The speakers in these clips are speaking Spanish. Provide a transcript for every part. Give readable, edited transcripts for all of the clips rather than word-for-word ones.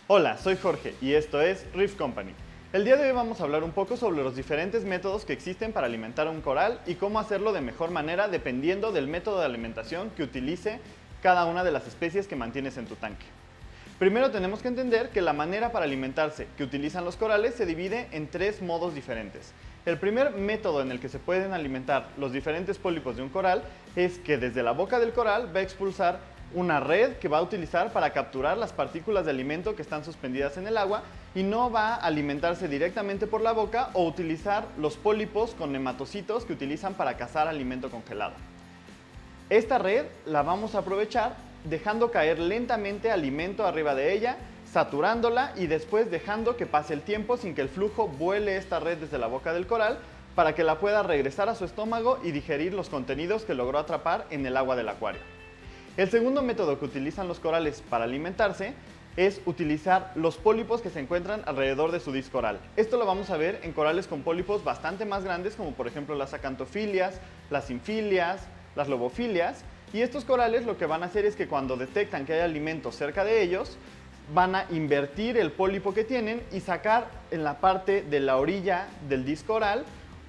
Hola, soy Jorge y esto es Reef Company. El día de hoy vamos a hablar un poco sobre los diferentes métodos que existen para alimentar a un coral y cómo hacerlo de mejor manera dependiendo del método de alimentación que utilice cada una de las especies que mantienes en tu tanque. Primero tenemos que entender que la manera para alimentarse que utilizan los corales se divide en tres modos diferentes. El primer método en el que se pueden alimentar los diferentes pólipos de un coral es que desde la boca del coral va a expulsar una red que va a utilizar para capturar las partículas de alimento que están suspendidas en el agua y no va a alimentarse directamente por la boca o utilizar los pólipos con nematocitos que utilizan para cazar alimento congelado. Esta red la vamos a aprovechar dejando caer lentamente alimento arriba de ella, saturándola y después dejando que pase el tiempo sin que el flujo vuele esta red desde la boca del coral para que la pueda regresar a su estómago y digerir los contenidos que logró atrapar en el agua del acuario. El segundo método que utilizan los corales para alimentarse es utilizar los pólipos que se encuentran alrededor de su disco oral. Esto lo vamos a ver en corales con pólipos bastante más grandes, como por ejemplo las acantofilias, las sinfilias, las lobofilias. Y estos corales lo que van a hacer es que cuando detectan que hay alimento cerca de ellos, van a invertir el pólipo que tienen y sacar en la parte de la orilla del disco oral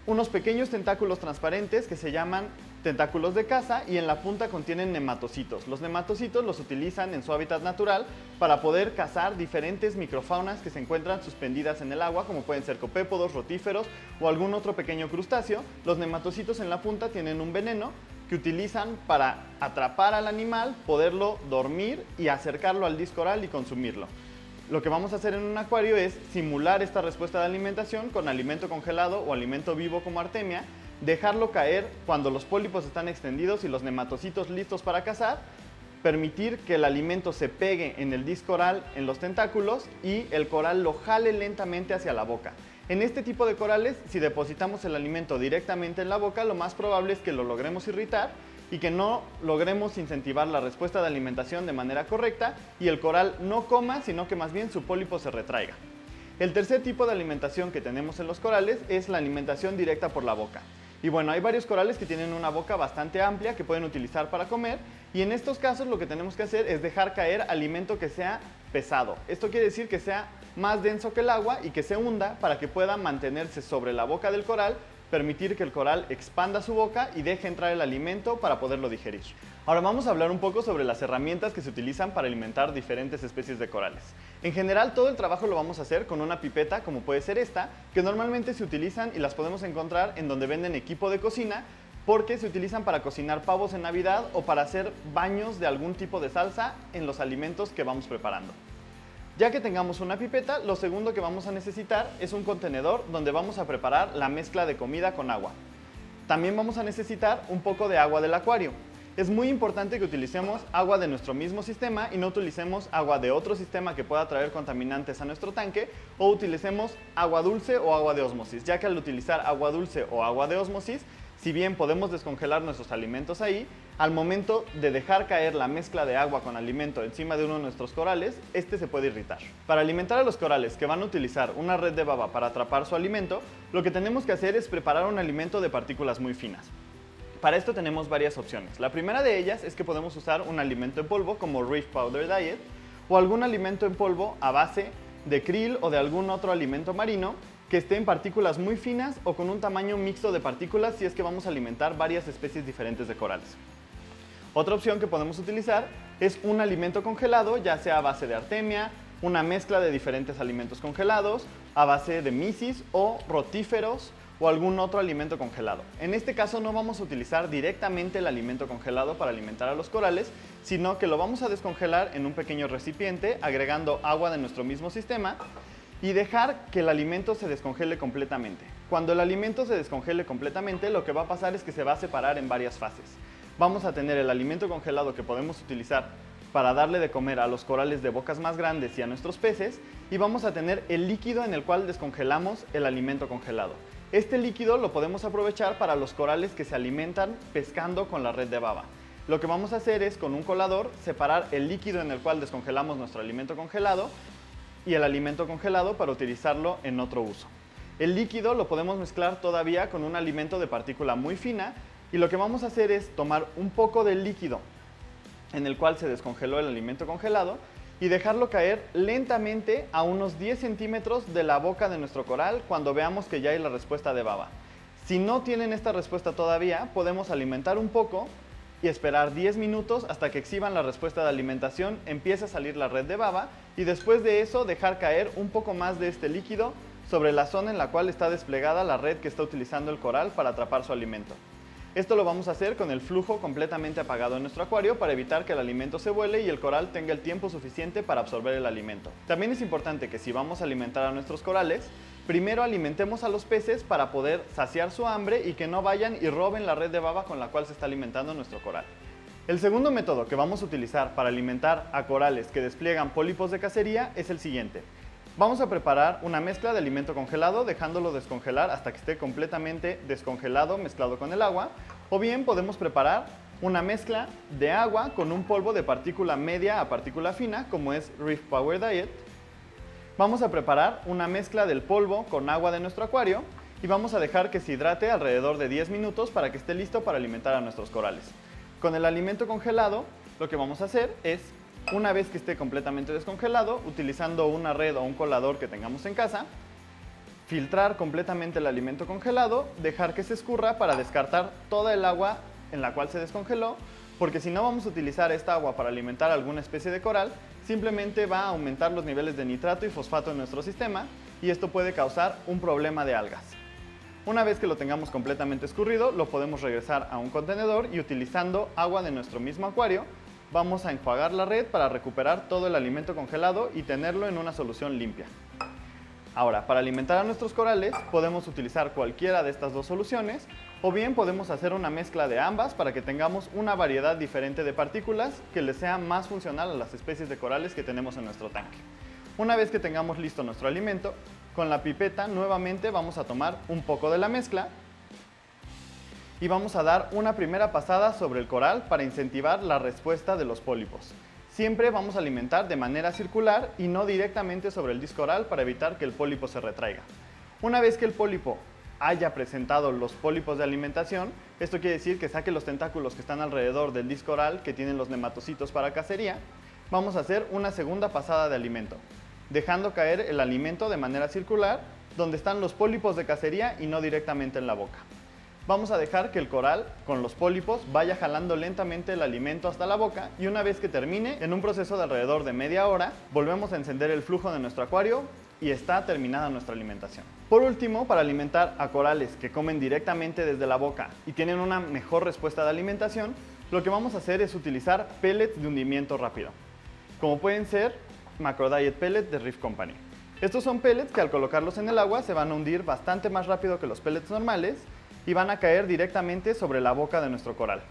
unos pequeños tentáculos transparentes que se llaman tentáculos de caza y en la punta contienen nematocitos. Los nematocitos los utilizan en su hábitat natural para poder cazar diferentes microfaunas que se encuentran suspendidas en el agua, como pueden ser copépodos, rotíferos o algún otro pequeño crustáceo. Los nematocitos en la punta tienen un veneno que utilizan para atrapar al animal, poderlo dormir y acercarlo al disco oral y consumirlo. Lo que vamos a hacer en un acuario es simular esta respuesta de alimentación con alimento congelado o alimento vivo como artemia, dejarlo caer cuando los pólipos están extendidos y los nematocitos listos para cazar, permitir que el alimento se pegue en el disco oral, en los tentáculos y el coral lo jale lentamente hacia la boca. En este tipo de corales, si depositamos el alimento directamente en la boca, lo más probable es que lo logremos irritar y que no logremos incentivar la respuesta de alimentación de manera correcta y el coral no coma, sino que más bien su pólipo se retraiga. El tercer tipo de alimentación que tenemos en los corales es la alimentación directa por la boca. Y bueno, hay varios corales que tienen una boca bastante amplia que pueden utilizar para comer y en estos casos lo que tenemos que hacer es dejar caer alimento que sea pesado. Esto quiere decir que sea más denso que el agua y que se hunda para que pueda mantenerse sobre la boca del coral, permitir que el coral expanda su boca y deje entrar el alimento para poderlo digerir. Ahora vamos a hablar un poco sobre las herramientas que se utilizan para alimentar diferentes especies de corales. En general todo el trabajo lo vamos a hacer con una pipeta como puede ser esta, que normalmente se utilizan y las podemos encontrar en donde venden equipo de cocina porque se utilizan para cocinar pavos en Navidad o para hacer baños de algún tipo de salsa en los alimentos que vamos preparando. Ya que tengamos una pipeta, lo segundo que vamos a necesitar es un contenedor donde vamos a preparar la mezcla de comida con agua. También vamos a necesitar un poco de agua del acuario. Es muy importante que utilicemos agua de nuestro mismo sistema y no utilicemos agua de otro sistema que pueda traer contaminantes a nuestro tanque o utilicemos agua dulce o agua de ósmosis, ya que al utilizar agua dulce o agua de ósmosis, si bien podemos descongelar nuestros alimentos ahí, al momento de dejar caer la mezcla de agua con alimento encima de uno de nuestros corales, este se puede irritar. Para alimentar a los corales que van a utilizar una red de baba para atrapar su alimento, lo que tenemos que hacer es preparar un alimento de partículas muy finas. Para esto tenemos varias opciones. La primera de ellas es que podemos usar un alimento en polvo como Reef Powder Diet o algún alimento en polvo a base de krill o de algún otro alimento marino que esté en partículas muy finas o con un tamaño mixto de partículas si es que vamos a alimentar varias especies diferentes de corales. Otra opción que podemos utilizar es un alimento congelado, ya sea a base de artemia, una mezcla de diferentes alimentos congelados, a base de mysis o rotíferos o algún otro alimento congelado. En este caso no vamos a utilizar directamente el alimento congelado para alimentar a los corales, sino que lo vamos a descongelar en un pequeño recipiente agregando agua de nuestro mismo sistema y dejar que el alimento se descongele completamente. Cuando el alimento se descongele completamente, lo que va a pasar es que se va a separar en varias fases. Vamos a tener el alimento congelado que podemos utilizar para darle de comer a los corales de bocas más grandes y a nuestros peces, y vamos a tener el líquido en el cual descongelamos el alimento congelado. Este líquido lo podemos aprovechar para los corales que se alimentan pescando con la red de baba. Lo que vamos a hacer es, con un colador, separar el líquido en el cual descongelamos nuestro alimento congelado y el alimento congelado para utilizarlo en otro uso. El líquido lo podemos mezclar todavía con un alimento de partícula muy fina y lo que vamos a hacer es tomar un poco del líquido en el cual se descongeló el alimento congelado y dejarlo caer lentamente a unos 10 centímetros de la boca de nuestro coral cuando veamos que ya hay la respuesta de baba. Si no tienen esta respuesta todavía, podemos alimentar un poco y esperar 10 minutos hasta que exhiban la respuesta de alimentación, empiece a salir la red de baba y después de eso dejar caer un poco más de este líquido sobre la zona en la cual está desplegada la red que está utilizando el coral para atrapar su alimento. Esto lo vamos a hacer con el flujo completamente apagado en nuestro acuario para evitar que el alimento se vuele y el coral tenga el tiempo suficiente para absorber el alimento. También es importante que si vamos a alimentar a nuestros corales, primero alimentemos a los peces para poder saciar su hambre y que no vayan y roben la red de baba con la cual se está alimentando nuestro coral. El segundo método que vamos a utilizar para alimentar a corales que despliegan pólipos de cacería es el siguiente. Vamos a preparar una mezcla de alimento congelado dejándolo descongelar hasta que esté completamente descongelado mezclado con el agua, o bien podemos preparar una mezcla de agua con un polvo de partícula media a partícula fina como es Reef Power Diet. Vamos a preparar una mezcla del polvo con agua de nuestro acuario y vamos a dejar que se hidrate alrededor de 10 minutos para que esté listo para alimentar a nuestros corales. Con el alimento congelado, lo que vamos a hacer es, una vez que esté completamente descongelado, utilizando una red o un colador que tengamos en casa, filtrar completamente el alimento congelado, dejar que se escurra para descartar toda el agua en la cual se descongeló, porque si no vamos a utilizar esta agua para alimentar alguna especie de coral, simplemente va a aumentar los niveles de nitrato y fosfato en nuestro sistema y esto puede causar un problema de algas. Una vez que lo tengamos completamente escurrido, lo podemos regresar a un contenedor y utilizando agua de nuestro mismo acuario, vamos a enjuagar la red para recuperar todo el alimento congelado y tenerlo en una solución limpia. Ahora, para alimentar a nuestros corales podemos utilizar cualquiera de estas dos soluciones o bien podemos hacer una mezcla de ambas para que tengamos una variedad diferente de partículas que les sea más funcional a las especies de corales que tenemos en nuestro tanque. Una vez que tengamos listo nuestro alimento, con la pipeta nuevamente vamos a tomar un poco de la mezcla y vamos a dar una primera pasada sobre el coral para incentivar la respuesta de los pólipos. Siempre vamos a alimentar de manera circular y no directamente sobre el disco oral para evitar que el pólipo se retraiga. Una vez que el pólipo haya presentado los pólipos de alimentación, esto quiere decir que saque los tentáculos que están alrededor del disco oral que tienen los nematocitos para cacería, vamos a hacer una segunda pasada de alimento, dejando caer el alimento de manera circular donde están los pólipos de cacería y no directamente en la boca. Vamos a dejar que el coral con los pólipos vaya jalando lentamente el alimento hasta la boca y una vez que termine, en un proceso de alrededor de media hora, volvemos a encender el flujo de nuestro acuario y está terminada nuestra alimentación. Por último, para alimentar a corales que comen directamente desde la boca y tienen una mejor respuesta de alimentación, lo que vamos a hacer es utilizar pellets de hundimiento rápido, como pueden ser Macrodiet Pellet de Reef Company. Estos son pellets que al colocarlos en el agua se van a hundir bastante más rápido que los pellets normales y van a caer directamente sobre la boca de nuestro coral.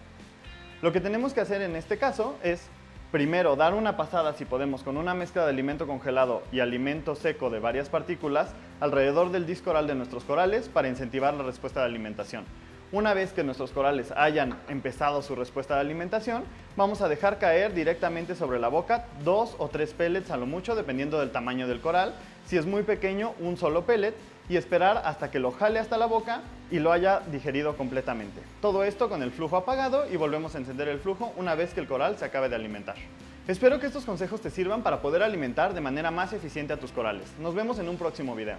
Lo que tenemos que hacer en este caso es primero dar una pasada, si podemos, con una mezcla de alimento congelado y alimento seco de varias partículas alrededor del disco oral de nuestros corales para incentivar la respuesta de alimentación. Una vez que nuestros corales hayan empezado su respuesta de alimentación, vamos a dejar caer directamente sobre la boca 2 o 3 pellets a lo mucho, dependiendo del tamaño del coral. Si es muy pequeño, un solo pellet y esperar hasta que lo jale hasta la boca y lo haya digerido completamente. Todo esto con el flujo apagado y volvemos a encender el flujo una vez que el coral se acabe de alimentar. Espero que estos consejos te sirvan para poder alimentar de manera más eficiente a tus corales. Nos vemos en un próximo video.